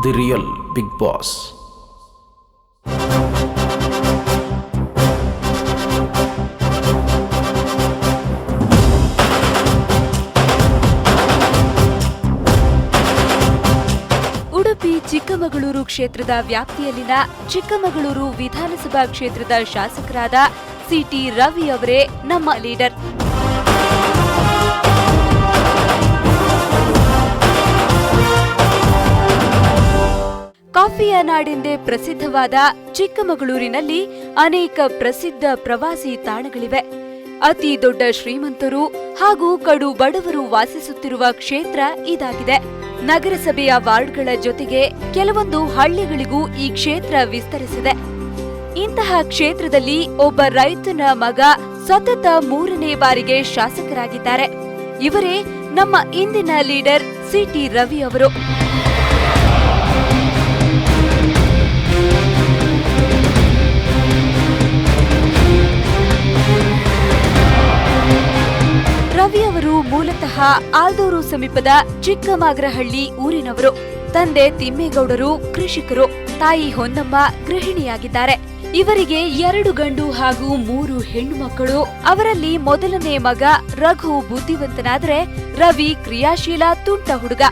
The real big boss. Udupi Chikkamagaluru ಕ್ಷೇತ್ರದ ವ್ಯಾಪ್ತಿಯಲ್ಲಿನ ಚಿಕ್ಕಮಗಳೂರು ವಿಧಾನಸಭಾ ಕ್ಷೇತ್ರದ ಶಾಸಕರಾದ ಸಿಟಿ ರವಿ ಅವರೇ ನಮ್ಮ ಲೀಡರ್. ಕಾಫಿಯ ನಾಡೆಂದೇ ಪ್ರಸಿದ್ಧವಾದ ಚಿಕ್ಕಮಗಳೂರಿನಲ್ಲಿ ಅನೇಕ ಪ್ರಸಿದ್ಧ ಪ್ರವಾಸಿ ತಾಣಗಳಿವೆ. ಅತಿ ದೊಡ್ಡ ಶ್ರೀಮಂತರು ಹಾಗೂ ಕಡು ಬಡವರು ವಾಸಿಸುತ್ತಿರುವ ಕ್ಷೇತ್ರ ಇದಾಗಿದೆ. ನಗರಸಭೆಯ ವಾರ್ಡ್ಗಳ ಜೊತೆಗೆ ಕೆಲವೊಂದು ಹಳ್ಳಿಗಳಿಗೂ ಈ ಕ್ಷೇತ್ರ ವಿಸ್ತರಿಸಿದೆ. ಇಂತಹ ಕ್ಷೇತ್ರದಲ್ಲಿ ಒಬ್ಬ ರೈತನ ಮಗ ಸತತ 3ನೇ ಬಾರಿಗೆ ಶಾಸಕರಾಗಿದ್ದಾರೆ. ಇವರೇ ನಮ್ಮ ಇಂದಿನ ಲೀಡರ್ ಸಿಟಿ ರವಿ ಅವರು. ರವಿ ಅವರು ಮೂಲತಃ ಆಲ್ದೂರು ಸಮೀಪದ ಚಿಕ್ಕಮಾಗ್ರಹಳ್ಳಿ ಊರಿನವರು. ತಂದೆ ತಿಮ್ಮೇಗೌಡರು ಕೃಷಿಕರು, ತಾಯಿ ಹೊನ್ನಮ್ಮ ಗೃಹಿಣಿಯಾಗಿದ್ದಾರೆ. ಇವರಿಗೆ 2 ಗಂಡು ಹಾಗೂ 3 ಹೆಣ್ಣು ಮಕ್ಕಳು. ಅವರಲ್ಲಿ ಮೊದಲನೇ ಮಗ ರಘು ಬುದ್ಧಿವಂತನಾದ್ರೆ ರವಿ ಕ್ರಿಯಾಶೀಲ ತುಂಟ ಹುಡುಗ.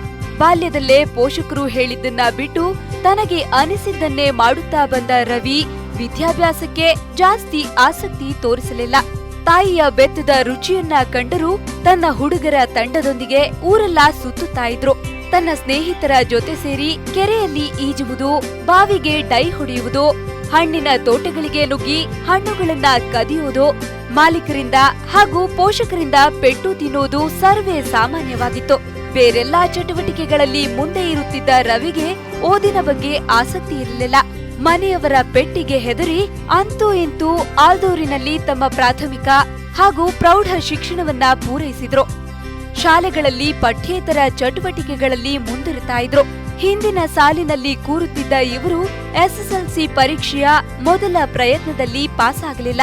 ಬಾಲ್ಯದಲ್ಲೇ ಪೋಷಕರು ಹೇಳಿದ್ದನ್ನ ಬಿಟ್ಟು ತನಗೆ ಅನಿಸಿದ್ದನ್ನೇ ಮಾಡುತ್ತಾ ಬಂದ ರವಿ ವಿದ್ಯಾಭ್ಯಾಸಕ್ಕೆ ಜಾಸ್ತಿ ಆಸಕ್ತಿ ತೋರಿಸಲಿಲ್ಲ. ತಾಯಿಯ ಬೆತ್ತದ ರುಚಿಯನ್ನ ಕಂಡರೂ ತನ್ನ ಹುಡುಗರ ತಂಡದೊಂದಿಗೆ ಊರೆಲ್ಲ ಸುತ್ತುತ್ತಾ ಇದ್ರು. ತನ್ನ ಸ್ನೇಹಿತರ ಜೊತೆ ಸೇರಿ ಕೆರೆಯಲ್ಲಿ ಈಜುವುದು, ಬಾವಿಗೆ ಡೈ ಹೊಡೆಯುವುದು, ಹಣ್ಣಿನ ತೋಟಗಳಿಗೆ ನುಗ್ಗಿ ಹಣ್ಣುಗಳನ್ನ ಕದಿಯುವುದು, ಮಾಲೀಕರಿಂದ ಹಾಗೂ ಪೋಷಕರಿಂದ ಪೆಟ್ಟು ತಿನ್ನುವುದು ಸರ್ವೇ ಸಾಮಾನ್ಯವಾಗಿತ್ತು. ಬೇರೆಲ್ಲಾ ಚಟುವಟಿಕೆಗಳಲ್ಲಿ ಮುಂದೆ ಇರುತ್ತಿದ್ದ ರವಿಗೆ ಓದಿನ ಬಗ್ಗೆ ಆಸಕ್ತಿ ಇರಲಿಲ್ಲ. ಮನೆಯವರ ಪೆಟ್ಟಿಗೆ ಹೆದರಿ ಅಂತೂ ಇಂತೂ ಆಲ್ದೂರಿನಲ್ಲಿ ತಮ್ಮ ಪ್ರಾಥಮಿಕ ಹಾಗೂ ಪ್ರೌಢ ಶಿಕ್ಷಣವನ್ನ ಪೂರೈಸಿದ್ರು. ಶಾಲೆಗಳಲ್ಲಿ ಪಠ್ಯೇತರ ಚಟುವಟಿಕೆಗಳಲ್ಲಿ ಮುಂದಿರುತ್ತಾ ಇದ್ರು. ಹಿಂದಿನ ಸಾಲಿನಲ್ಲಿ ಕೂರುತ್ತಿದ್ದ ಇವರು ಎಸ್ಎಸ್ಎಲ್ಸಿ ಪರೀಕ್ಷೆಯ ಮೊದಲ ಪ್ರಯತ್ನದಲ್ಲಿ ಪಾಸ್ ಆಗಲಿಲ್ಲ.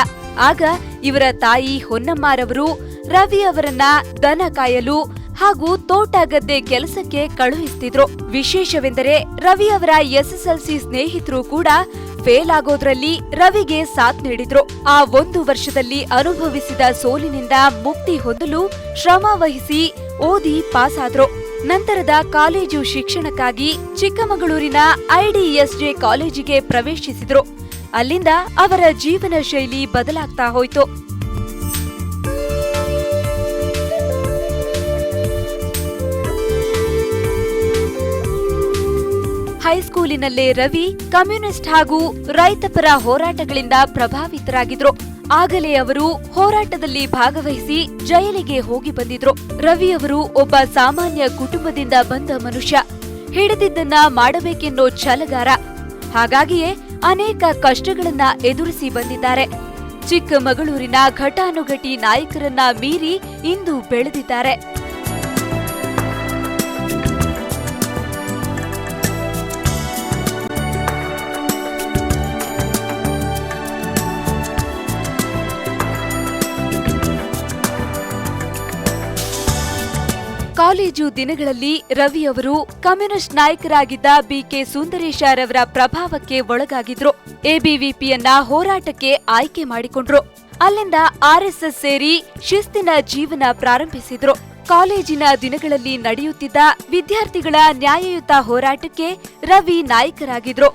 ಆಗ ಇವರ ತಾಯಿ ಹೊನ್ನಮ್ಮರವರು ರವಿ ಅವರನ್ನ ದನ ಕಾಯಲು ಹಾಗೂ ತೋಟ ಗದ್ದೆ ಕೆಲಸಕ್ಕೆ ಕಳುಹಿಸುತ್ತಿದ್ರು. ವಿಶೇಷವೆಂದರೆ ರವಿ ಅವರ ಎಸ್ಎಸ್ಎಲ್ಸಿ ಸ್ನೇಹಿತರು ಕೂಡ ಫೇಲ್ ಆಗೋದ್ರಲ್ಲಿ ರವಿಗೆ ಸಾಥ್ ನೀಡಿದ್ರು. ಆ 1 ವರ್ಷದಲ್ಲಿ ಅನುಭವಿಸಿದ ಸೋಲಿನಿಂದ ಮುಕ್ತಿ ಹೊಂದಲು ಶ್ರಮ ವಹಿಸಿ ಓದಿ ಪಾಸ್ ಆದ್ರು. ನಂತರದ ಕಾಲೇಜು ಶಿಕ್ಷಣಕ್ಕಾಗಿ ಚಿಕ್ಕಮಗಳೂರಿನ ಐಡಿಎಸ್ಜೆ ಕಾಲೇಜಿಗೆ ಪ್ರವೇಶಿಸಿದ್ರು. ಅಲ್ಲಿಂದ ಅವರ ಜೀವನ ಶೈಲಿ ಬದಲಾಗ್ತಾ ಹೋಯಿತು. ಹೈಸ್ಕೂಲಿನಲ್ಲೇ ರವಿ ಕಮ್ಯುನಿಸ್ಟ್ ಹಾಗೂ ರೈತಪರ ಹೋರಾಟಗಳಿಂದ ಪ್ರಭಾವಿತರಾಗಿದ್ರು. ಆಗಲೇ ಅವರು ಹೋರಾಟದಲ್ಲಿ ಭಾಗವಹಿಸಿ ಜೈಲಿಗೆ ಹೋಗಿ ಬಂದಿದ್ರು. ರವಿ ಅವರು ಒಬ್ಬ ಸಾಮಾನ್ಯ ಕುಟುಂಬದಿಂದ ಬಂದ ಮನುಷ್ಯ. ಹಿಡಿದಿದ್ದನ್ನ ಮಾಡಬೇಕೆನ್ನೋ ಛಲಗಾರ. ಹಾಗಾಗಿಯೇ ಅನೇಕ ಕಷ್ಟಗಳನ್ನ ಎದುರಿಸಿ ಬಂದಿದ್ದಾರೆ. ಚಿಕ್ಕಮಗಳೂರಿನ ಘಟಾನುಘಟಿ ನಾಯಕರನ್ನ ಮೀರಿ ಇಂದು ಬೆಳೆದಿದ್ದಾರೆ. ಕಾಲೇಜು ದಿನಗಳಲ್ಲಿ ರವಿ ಅವರು ಕಮ್ಯುನಿಸ್ಟ್ ನಾಯಕರಾಗಿದ್ದ ಬಿಕೆ ಸುಂದರೇಶರವರ ಪ್ರಭಾವಕ್ಕೆ ಒಳಗಾಗಿದ್ರು. ಎಬಿವಿಪಿಯನ್ನ ಹೋರಾಟಕ್ಕೆ ಆಯ್ಕೆ ಮಾಡಿಕೊಂಡ್ರು. ಅಲ್ಲಿಂದ ಆರ್ಎಸ್ಎಸ್ ಸೇರಿ ಶಿಸ್ತಿನ ಜೀವನ ಪ್ರಾರಂಭಿಸಿದ್ರು. ಕಾಲೇಜಿನ ದಿನಗಳಲ್ಲಿ ನಡೆಯುತ್ತಿದ್ದ ವಿದ್ಯಾರ್ಥಿಗಳ ನ್ಯಾಯಯುತ ಹೋರಾಟಕ್ಕೆ ರವಿ ನಾಯಕರಾಗಿದ್ರು.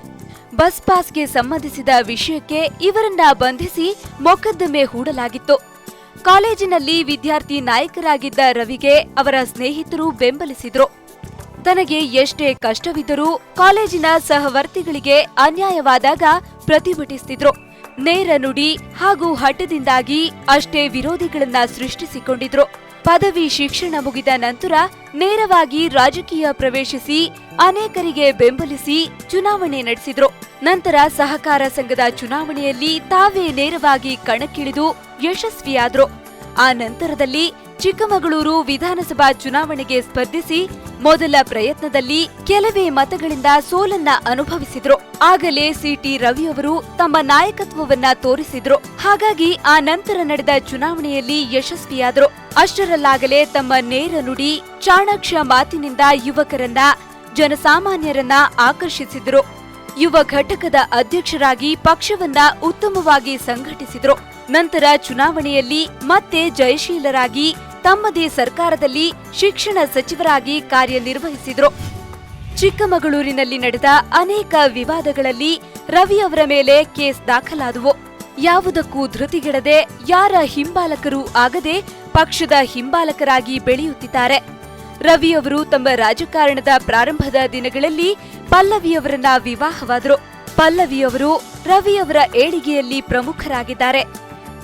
ಬಸ್ ಪಾಸ್ಗೆ ಸಂಬಂಧಿಸಿದ ವಿಷಯಕ್ಕೆ ಇವರನ್ನ ಬಂಧಿಸಿ ಮೊಕದ್ದಮೆ ಹೂಡಲಾಗಿತ್ತು. ಕಾಲೇಜಿನಲ್ಲಿ ವಿದ್ಯಾರ್ಥಿ ನಾಯಕರಾಗಿದ್ದ ರವಿಗೆ ಅವರ ಸ್ನೇಹಿತರು ಬೆಂಬಲಿಸಿದ್ರು. ತನಗೆ ಎಷ್ಟೇ ಕಷ್ಟವಿದ್ದರೂ ಕಾಲೇಜಿನ ಸಹವರ್ತಿಗಳಿಗೆ ಅನ್ಯಾಯವಾದಾಗ ಪ್ರತಿಭಟಿಸುತ್ತಿದ್ರು. ನೇರ ನುಡಿ ಹಾಗೂ ಹಠದಿಂದಾಗಿ ಅಷ್ಟೇ ವಿರೋಧಿಗಳನ್ನ ಸೃಷ್ಟಿಸಿಕೊಂಡಿದ್ರು. ಪದವಿ ಶಿಕ್ಷಣ ಮುಗಿದ ನಂತರ ನೇರವಾಗಿ ರಾಜಕೀಯ ಪ್ರವೇಶಿಸಿ ಅನೇಕರಿಗೆ ಬೆಂಬಲಿಸಿ ಚುನಾವಣೆ ನಡೆಸಿದ್ರು. ನಂತರ ಸಹಕಾರ ಸಂಘದ ಚುನಾವಣೆಯಲ್ಲಿ ತಾವೇ ನೇರವಾಗಿ ಕಣಕ್ಕಿಳಿದು ಯಶಸ್ವಿಯಾದ್ರು. ಆ ನಂತರದಲ್ಲಿ ಚಿಕ್ಕಮಗಳೂರು ವಿಧಾನಸಭಾ ಚುನಾವಣೆಗೆ ಸ್ಪರ್ಧಿಸಿ ಮೊದಲ ಪ್ರಯತ್ನದಲ್ಲಿ ಕೆಲವೇ ಮತಗಳಿಂದ ಸೋಲನ್ನ ಅನುಭವಿಸಿದ್ರು. ಆಗಲೇ ಸಿಟಿ ರವಿ ಅವರು ತಮ್ಮ ನಾಯಕತ್ವವನ್ನ ತೋರಿಸಿದ್ರು. ಹಾಗಾಗಿ ಆ ನಂತರ ನಡೆದ ಚುನಾವಣೆಯಲ್ಲಿ ಯಶಸ್ವಿಯಾದ್ರು. ಅಷ್ಟರಲ್ಲಾಗಲೇ ತಮ್ಮ ನೇರ ನುಡಿ, ಚಾಣಾಕ್ಷ ಮಾತಿನಿಂದ ಯುವಕರನ್ನ ಜನಸಾಮಾನ್ಯರನ್ನ ಆಕರ್ಷಿಸಿದ್ರು. ಯುವ ಘಟಕದ ಅಧ್ಯಕ್ಷರಾಗಿ ಪಕ್ಷವನ್ನ ಉತ್ತಮವಾಗಿ ಸಂಘಟಿಸಿದ್ರು. ನಂತರ ಚುನಾವಣೆಯಲ್ಲಿ ಮತ್ತೆ ಜಯಶೀಲರಾಗಿ ತಮ್ಮದೇ ಸರ್ಕಾರದಲ್ಲಿ ಶಿಕ್ಷಣ ಸಚಿವರಾಗಿ ಕಾರ್ಯನಿರ್ವಹಿಸಿದ್ರು. ಚಿಕ್ಕಮಗಳೂರಿನಲ್ಲಿ ನಡೆದ ಅನೇಕ ವಿವಾದಗಳಲ್ಲಿ ರವಿ ಅವರ ಮೇಲೆ ಕೇಸ್ ದಾಖಲಾದವು. ಯಾವುದಕ್ಕೂ ಧೃತಿಗೆಡದೆ ಯಾರ ಹಿಂಬಾಲಕರೂ ಆಗದೆ ಪಕ್ಷದ ಹಿಂಬಾಲಕರಾಗಿ ಬೆಳೆಯುತ್ತಿದ್ದಾರೆ. ರವಿಯವರು ತಮ್ಮ ರಾಜಕಾರಣದ ಪ್ರಾರಂಭದ ದಿನಗಳಲ್ಲಿ ಪಲ್ಲವಿಯವರನ್ನ ವಿವಾಹವಾದರು. ಪಲ್ಲವಿಯವರು ರವಿಯವರ ಏಳಿಗೆಯಲ್ಲಿ ಪ್ರಮುಖರಾಗಿದ್ದಾರೆ.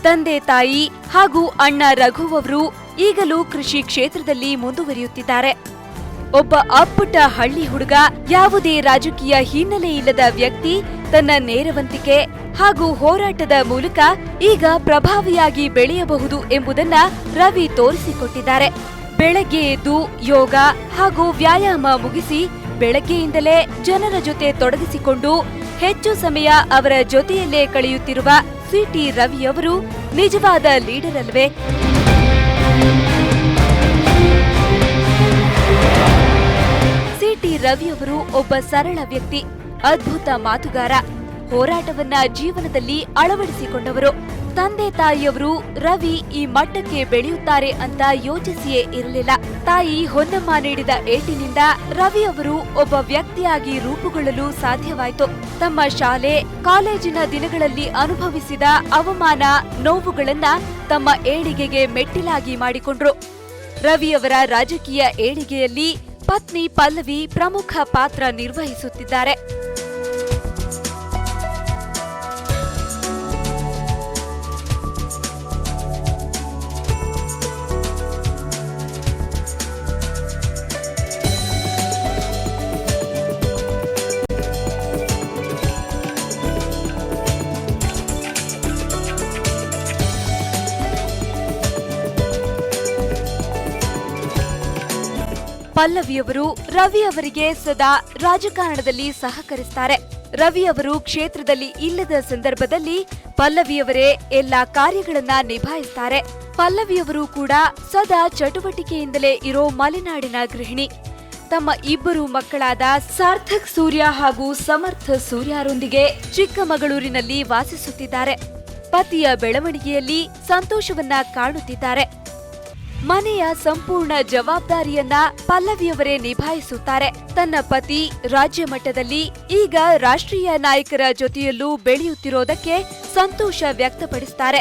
ತಂದೆ ತಾಯಿ ಹಾಗೂ ಅಣ್ಣ ರಘು ಅವರು ಈಗಲೂ ಕೃಷಿ ಕ್ಷೇತ್ರದಲ್ಲಿ ಮುಂದುವರಿಯುತ್ತಿದ್ದಾರೆ. ಒಬ್ಬ ಅಪ್ಪುಟ ಹಳ್ಳಿ ಹುಡುಗ, ಯಾವುದೇ ರಾಜಕೀಯ ಹಿನ್ನೆಲೆ ಇಲ್ಲದ ವ್ಯಕ್ತಿ ತನ್ನ ನೇರವಂತಿಕೆ ಹಾಗೂ ಹೋರಾಟದ ಮೂಲಕ ಈಗ ಪ್ರಭಾವಿಯಾಗಿ ಬೆಳೆಯಬಹುದು ಎಂಬುದನ್ನ ರವಿ ತೋರಿಸಿಕೊಟ್ಟಿದ್ದಾರೆ. ಬೆಳಗ್ಗೆ ಎದ್ದು ಯೋಗ ಹಾಗೂ ವ್ಯಾಯಾಮ ಮುಗಿಸಿ ಬೆಳಗ್ಗೆಯಿಂದಲೇ ಜನರ ಜೊತೆ ತೊಡಗಿಸಿಕೊಂಡು ಹೆಚ್ಚು ಸಮಯ ಅವರ ಜೊತೆಯಲ್ಲೇ ಕಳೆಯುತ್ತಿರುವ ಸಿಟಿ ರವಿಯವರು ನಿಜವಾದ ಲೀಡರ್ ಅಲ್ವೇ? ಸಿಟಿ ರವಿಯವರು ಒಬ್ಬ ಸರಳ ವ್ಯಕ್ತಿ, ಅದ್ಭುತ ಮಾತುಗಾರ, ಹೋರಾಟವನ್ನ ಜೀವನದಲ್ಲಿ ಅಳವಡಿಸಿಕೊಂಡವರು. ತಂದೆ ತಾಯಿಯವರು ರವಿ ಈ ಮಟ್ಟಕ್ಕೆ ಬೆಳೆಯುತ್ತಾರೆ ಅಂತ ಯೋಚಿಸಿಯೇ ಇರಲಿಲ್ಲ. ತಾಯಿ ಹೊನ್ನಮ್ಮ ನೀಡಿದ ಏಟಿನಿಂದ ರವಿ ಅವರು ಒಬ್ಬ ವ್ಯಕ್ತಿಯಾಗಿ ರೂಪುಗೊಳ್ಳಲು ಸಾಧ್ಯವಾಯಿತು. ತಮ್ಮ ಶಾಲೆ, ಕಾಲೇಜಿನ ದಿನಗಳಲ್ಲಿ ಅನುಭವಿಸಿದ ಅವಮಾನ, ನೋವುಗಳನ್ನ ತಮ್ಮ ಏಳಿಗೆಗೆ ಮೆಟ್ಟಿಲಾಗಿ ಮಾಡಿಕೊಂಡ್ರು. ರವಿಯವರ ರಾಜಕೀಯ ಏಳಿಗೆಯಲ್ಲಿ ಪತ್ನಿ ಪಲ್ಲವಿ ಪ್ರಮುಖ ಪಾತ್ರ ನಿರ್ವಹಿಸುತ್ತಿದ್ದಾರೆ. ಪಲ್ಲವಿಯವರು ರವಿ ಅವರಿಗೆ ಸದಾ ರಾಜಕಾರಣದಲ್ಲಿ ಸಹಕರಿಸುತ್ತಾರೆ. ರವಿ ಅವರು ಕ್ಷೇತ್ರದಲ್ಲಿ ಇಲ್ಲದ ಸಂದರ್ಭದಲ್ಲಿ ಪಲ್ಲವಿಯವರೇ ಎಲ್ಲಾ ಕಾರ್ಯಗಳನ್ನ ನಿಭಾಯಿಸುತ್ತಾರೆ. ಪಲ್ಲವಿಯವರು ಕೂಡ ಸದಾ ಚಟುವಟಿಕೆಯಿಂದಲೇ ಇರೋ ಮಲೆನಾಡಿನ ಗೃಹಿಣಿ. ತಮ್ಮ ಇಬ್ಬರು ಮಕ್ಕಳಾದ ಸಾರ್ಥಕ್ ಸೂರ್ಯ ಹಾಗೂ ಸಮರ್ಥ ಸೂರ್ಯರೊಂದಿಗೆ ಚಿಕ್ಕಮಗಳೂರಿನಲ್ಲಿ ವಾಸಿಸುತ್ತಿದ್ದಾರೆ. ಪತಿಯ ಬೆಳವಣಿಗೆಯಲ್ಲಿ ಸಂತೋಷವನ್ನ ಕಾಣುತ್ತಿದ್ದಾರೆ. ಮನೆಯ ಸಂಪೂರ್ಣ ಜವಾಬ್ದಾರಿಯನ್ನ ಪಲ್ಲವಿಯವರೇ ನಿಭಾಯಿಸುತ್ತಾರೆ. ತನ್ನ ಪತಿ ರಾಜ್ಯ ಮಟ್ಟದಲ್ಲಿ ಈಗ ರಾಷ್ಟ್ರೀಯ ನಾಯಕರ ಜೊತೆಯಲ್ಲೂ ಬೆಳೆಯುತ್ತಿರೋದಕ್ಕೆ ಸಂತೋಷ ವ್ಯಕ್ತಪಡಿಸುತ್ತಾರೆ.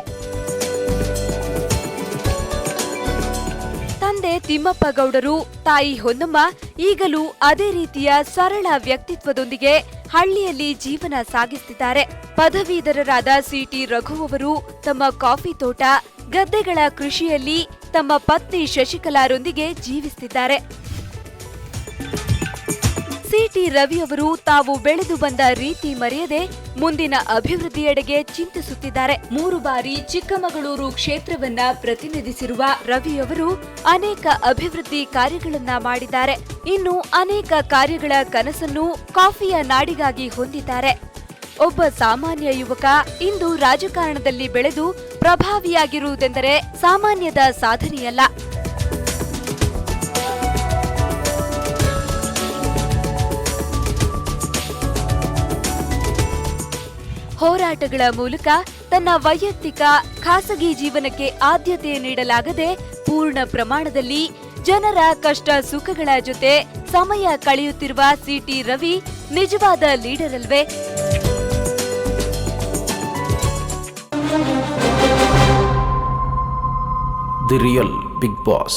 ತಂದೆ ತಿಮ್ಮಪ್ಪ ಗೌಡರು, ತಾಯಿ ಹೊನ್ನಮ್ಮ ಈಗಲೂ ಅದೇ ರೀತಿಯ ಸರಳ ವ್ಯಕ್ತಿತ್ವದೊಂದಿಗೆ ಹಳ್ಳಿಯಲ್ಲಿ ಜೀವನ ಸಾಗಿಸುತ್ತಿದ್ದಾರೆ. ಪದವೀಧರರಾದ ಸಿಟಿ ರಘು ಅವರು ತಮ್ಮ ಕಾಫಿ ತೋಟ, ಗದ್ದೆಗಳ ಕೃಷಿಯಲ್ಲಿ ತಮ್ಮ ಪತ್ನಿ ಶಶಿಕಲಾರೊಂದಿಗೆ ಜೀವಿಸುತ್ತಿದ್ದಾರೆ. ಸಿಟಿ ರವಿಯವರು ತಾವು ಬೆಳೆದು ಬಂದ ರೀತಿ ಮರೆಯದೆ ಮುಂದಿನ ಅಭಿವೃದ್ಧಿಯೆಡೆಗೆ ಚಿಂತಿಸುತ್ತಿದ್ದಾರೆ. 3 ಬಾರಿ ಚಿಕ್ಕಮಗಳೂರು ಕ್ಷೇತ್ರವನ್ನ ಪ್ರತಿನಿಧಿಸಿರುವ ರವಿಯವರು ಅನೇಕ ಅಭಿವೃದ್ಧಿ ಕಾರ್ಯಗಳನ್ನ ಮಾಡಿದ್ದಾರೆ. ಇನ್ನು ಅನೇಕ ಕಾರ್ಯಗಳ ಕನಸನ್ನು ಕಾಫಿಯ ನಾಡಿಗಾಗಿ ಹೊಂದಿದ್ದಾರೆ. ಒಬ್ಬ ಸಾಮಾನ್ಯ ಯುವಕ ಇಂದು ರಾಜಕಾರಣದಲ್ಲಿ ಬೆಳೆದು ಪ್ರಭಾವಿಯಾಗಿರುವುದೆಂದರೆ ಸಾಮಾನ್ಯದ ಸಾಧನೆಯಲ್ಲ. ಹೋರಾಟಗಳ ಮೂಲಕ ತನ್ನ ವೈಯಕ್ತಿಕ, ಖಾಸಗಿ ಜೀವನಕ್ಕೆ ಆದ್ಯತೆ ನೀಡಲಾಗದೆ ಪೂರ್ಣ ಪ್ರಮಾಣದಲ್ಲಿ ಜನರ ಕಷ್ಟ ಸುಖಗಳ ಜೊತೆ ಸಮಯ ಕಳೆಯುತ್ತಿರುವ ಸಿಟಿ ರವಿ ನಿಜವಾದ ಲೀಡರ್ ಅಲ್ವೇ? The Real Big Boss.